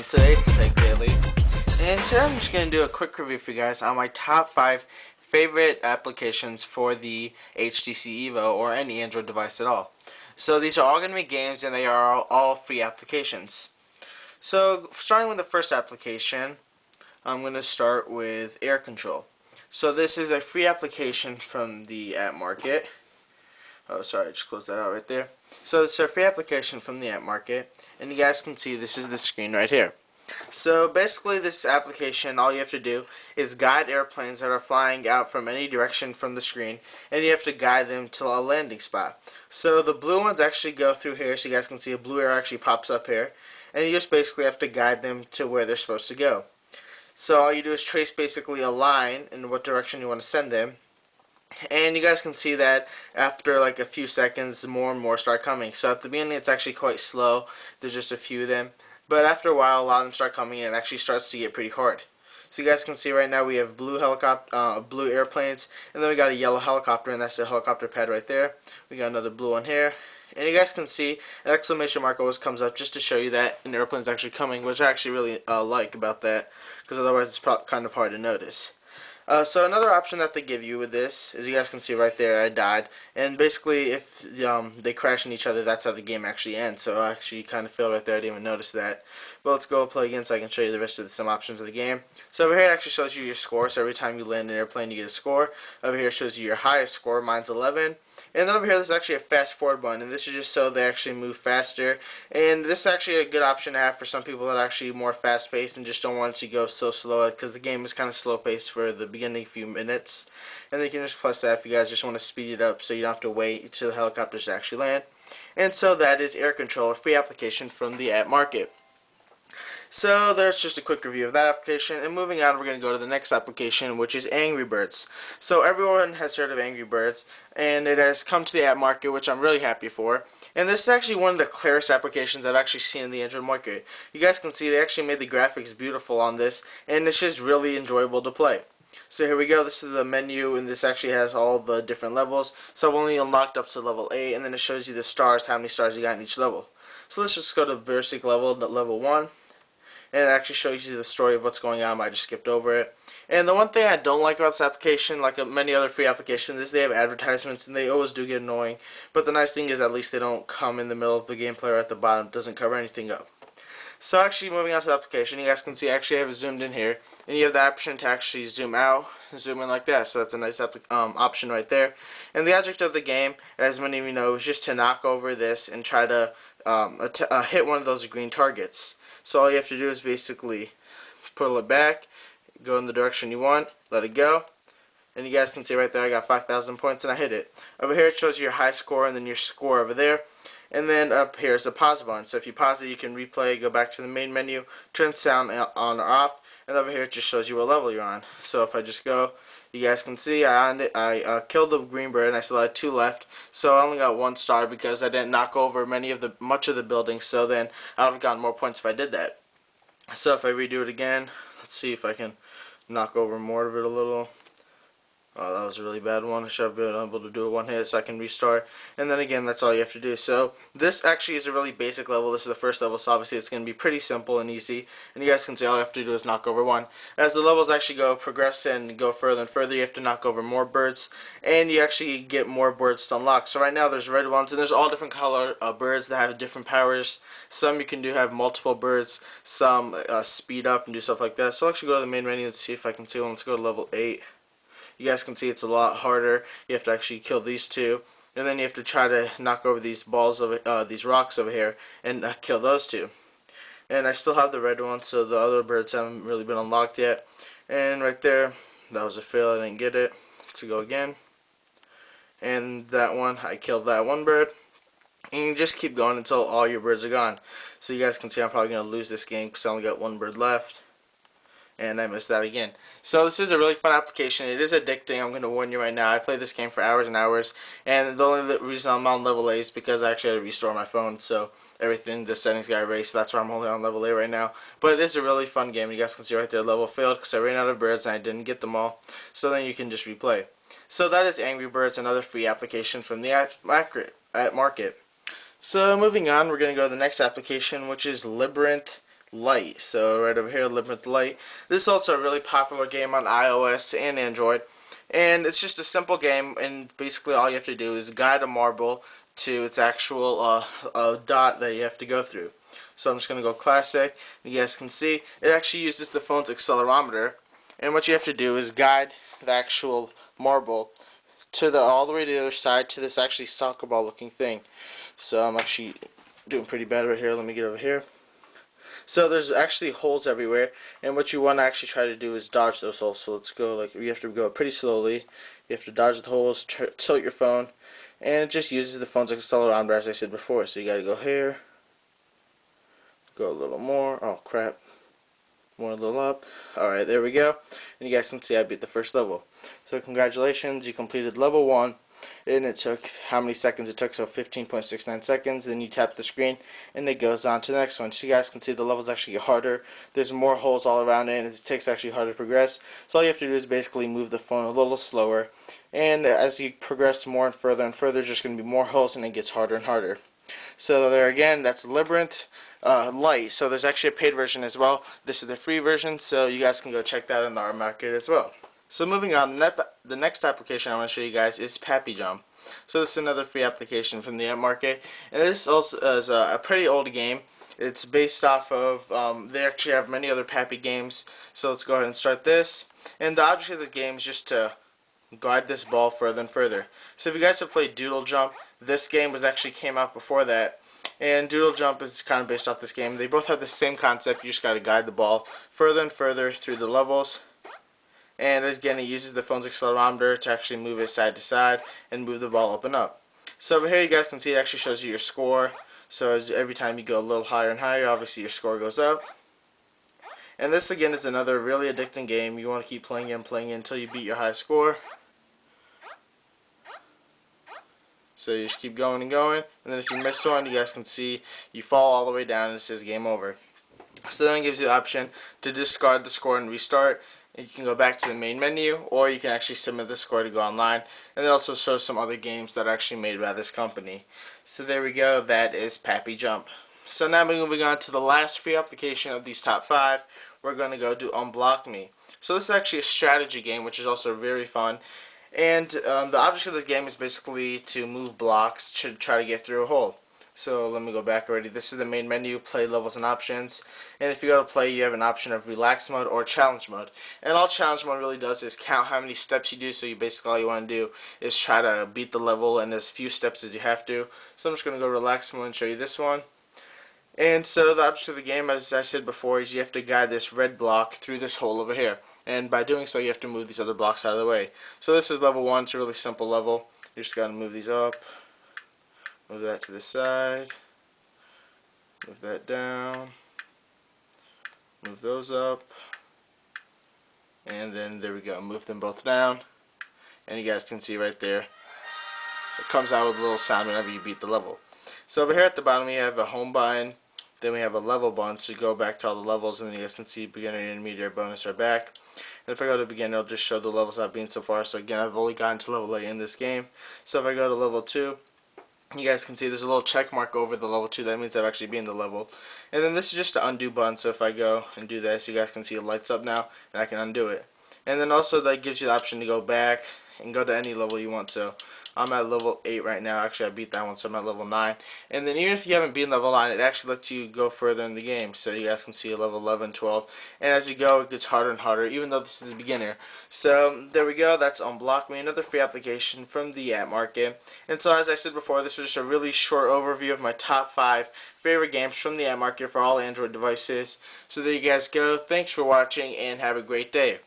Today's the Tech Daily, and today I'm just going to do a quick review for you guys on my top 5 favorite applications for the HTC Evo or any Android device at all. So these are all going to be games, and they are all free applications. So starting with the first application, I'm going to start with Air Control. So this is a free application from the app market. Oh, sorry, I just closed that out right there. So this is a free application from the app market, and you guys can see this is the screen right here. So basically this application, all you have to do is guide airplanes that are flying out from any direction from the screen, and you have to guide them to a landing spot. So the blue ones actually go through here, so you guys can see a blue arrow actually pops up here, and you just basically have to guide them to where they're supposed to go. So all you do is trace basically a line in what direction you want to send them. And you guys can see that after like a few seconds, more and more start coming. So at the beginning, it's actually quite slow. There's just a few of them. But after a while, a lot of them start coming, and it actually starts to get pretty hard. So you guys can see right now we have blue airplanes, and then we got a yellow helicopter, and that's the helicopter pad right there. We got another blue one here. And you guys can see an exclamation mark always comes up just to show you that an airplane's actually coming, which I actually really like about that, because otherwise it's probably kind of hard to notice. So another option that they give you with this, as you guys can see right there, I died. And basically, if they crash into each other, that's how the game actually ends. So I actually kind of failed right there. I didn't even notice that. But let's go play again so I can show you the rest of some options of the game. So over here, it actually shows you your score. So every time you land an airplane, you get a score. Over here, it shows you your highest score. Mine's 11. And then over here, there's actually a fast forward button, and this is just so they actually move faster. And this is actually a good option to have for some people that are actually more fast paced and just don't want it to go so slow, because the game is kind of slow paced for the beginning few minutes. And then you can just plus that if you guys just want to speed it up so you don't have to wait until the helicopters actually land. And so that is Air Control, a free application from the app market. So there's just a quick review of that application, and moving on, we're going to go to the next application, which is Angry Birds. So everyone has heard of Angry Birds, and it has come to the app market, which I'm really happy for. And this is actually one of the clearest applications I've actually seen in the Android market. You guys can see they actually made the graphics beautiful on this, and it's just really enjoyable to play. So here we go, this is the menu, and this actually has all the different levels. So I've only unlocked up to level 8, and then it shows you the stars, how many stars you got in each level. So let's just go to basic level 1. And it actually shows you the story of what's going on. I just skipped over it. And the one thing I don't like about this application, like many other free applications, is they have advertisements, and they always do get annoying. But the nice thing is at least they don't come in the middle of the gameplay or at the bottom. It doesn't cover anything up. So actually moving on to the application, you guys can see I actually have it zoomed in here. And you have the option to actually zoom out and zoom in like that. So that's a nice option right there. And the object of the game, as many of you know, is just to knock over this and try to hit one of those green targets. So all you have to do is basically pull it back, go in the direction you want, let it go, and you guys can see right there I got 5,000 points and I hit it. Over here it shows you your high score and then your score over there. And then up here is a pause button. So if you pause it, you can replay, go back to the main menu, turn sound on or off, and over here it just shows you what level you're on. So if I just go, you guys can see I killed the green bird, and I still had 2 left. So I only got 1 star because I didn't knock over much of the buildings. So then I would have gotten more points if I did that. So if I redo it again, let's see if I can knock over more of it a little. Oh, that was a really bad one. I should have been able to do a one hit so I can restart. And then again, that's all you have to do. So this actually is a really basic level. This is the first level, so obviously it's going to be pretty simple and easy. And you guys can see all you have to do is knock over 1. As the levels actually progress and go further and further, you have to knock over more birds. And you actually get more birds to unlock. So right now there's red ones, and there's all different color birds that have different powers. Some you can have multiple birds. Some speed up and do stuff like that. So I'll actually go to the main menu and see if I can see one. Let's go to level 8. You guys can see it's a lot harder. You have to actually kill these 2, and then you have to try to knock over these these rocks over here, and kill those 2. And I still have the red one, so the other birds haven't really been unlocked yet. And right there, that was a fail. I didn't get it. So go again. And that one, I killed that 1 bird. And you just keep going until all your birds are gone. So you guys can see I'm probably going to lose this game because I only got 1 bird left. And I missed that again. So this is a really fun application. It is addicting, I'm going to warn you right now. I played this game for hours and hours, and the only reason I'm on level 8 is because I actually had to restore my phone, so the settings got erased, so that's why I'm only on level 8 right now. But it is a really fun game. You guys can see right there, level failed because I ran out of birds and I didn't get them all. So then you can just replay. So that is Angry Birds, another free application from the app market. So moving on, we're going to go to the next application, which is Labyrinth Light. So right over here, Labyrinth Light. This is also a really popular game on iOS and Android. And it's just a simple game, and basically all you have to do is guide a marble to its actual dot that you have to go through. So I'm just going to go classic. You guys can see it actually uses the phone's accelerometer, and what you have to do is guide the actual marble to the all the way to the other side to this actually soccer ball looking thing. So I'm actually doing pretty bad right here. Let me get over here. So there's actually holes everywhere, and what you want to actually try to do is dodge those holes. So let's go, like, you have to go pretty slowly. You have to dodge the holes, tilt your phone, and it just uses the phone's accelerometer as I said before. So you gotta go here, go a little more. Oh crap. More a little up. Alright, there we go. And you guys can see I beat the first level. So congratulations, you completed level 1. And it took how many seconds it took, so 15.69 seconds. Then you tap the screen and it goes on to the next one. So you guys can see the levels actually get harder. There's more holes all around it, and it takes actually harder to progress. So all you have to do is basically move the phone a little slower, and as you progress more and further, there's just going to be more holes, and it gets harder and harder. So there again, that's Labyrinth Light. So there's actually a paid version as well. This is the free version, so you guys can go check that out in the art market as well. So moving on, the next application I want to show you guys is Pappy Jump. So this is another free application from the art market, and this also is a pretty old game. It's based off of, they actually have many other Pappy games. So let's go ahead and start this. And the object of the game is just to guide this ball further and further. So if you guys have played Doodle Jump, this game actually came out before that. And Doodle Jump is kind of based off this game. They both have the same concept. You just got to guide the ball further and further through the levels. And again, it uses the phone's accelerometer to actually move it side to side and move the ball up and up. So over here you guys can see it actually shows you your score. So as every time you go a little higher and higher, obviously your score goes up. And this again is another really addicting game. You want to keep playing it and playing it until you beat your high score. So you just keep going and going, and then if you miss one, you guys can see you fall all the way down and it says game over. So then it gives you the option to discard the score and restart. And you can go back to the main menu, or you can actually submit the score to go online. And it also shows some other games that are actually made by this company. So there we go, that is Pappy Jump. So now moving on to the last free application of these top 5, we're going to go do Unblock Me. So this is actually a strategy game, which is also very fun. And the object of this game is basically to move blocks to try to get through a hole. So let me go back already. This is the main menu, play levels and options. And if you go to play, you have an option of relax mode or challenge mode. And all challenge mode really does is count how many steps you do. So you basically all you want to do is try to beat the level in as few steps as you have to. So I'm just going to go relax mode and show you this one. And so the object of the game, as I said before, is you have to guide this red block through this hole over here. And by doing so, you have to move these other blocks out of the way. So this is level 1. It's a really simple level. You just got to move these up. Move that to the side. Move that down. Move those up. And then there we go. Move them both down. And you guys can see right there, it comes out with a little sound whenever you beat the level. So over here at the bottom, we have a home button. Then we have a level button, so you go back to all the levels, and then you guys can see beginner, intermediate, bonus are back. And if I go to beginner, it'll just show the levels I've been so far. So again, I've only gotten to level 8 in this game. So if I go to level 2, you guys can see there's a little check mark over the level 2. That means I've actually been the level. And then this is just the undo button. So if I go and do this, you guys can see it lights up now, and I can undo it. And then also that gives you the option to go back and go to any level you want. So I'm at level 8 right now. Actually, I beat that one, so I'm at level 9. And then even if you haven't beaten level 9, it actually lets you go further in the game. So you guys can see level 11, 12. And as you go, it gets harder and harder, even though this is a beginner. So there we go. That's Unblock Me, another free application from the app market. And so as I said before, this was just a really short overview of my top 5 favorite games from the app market for all Android devices. So there you guys go. Thanks for watching, and have a great day.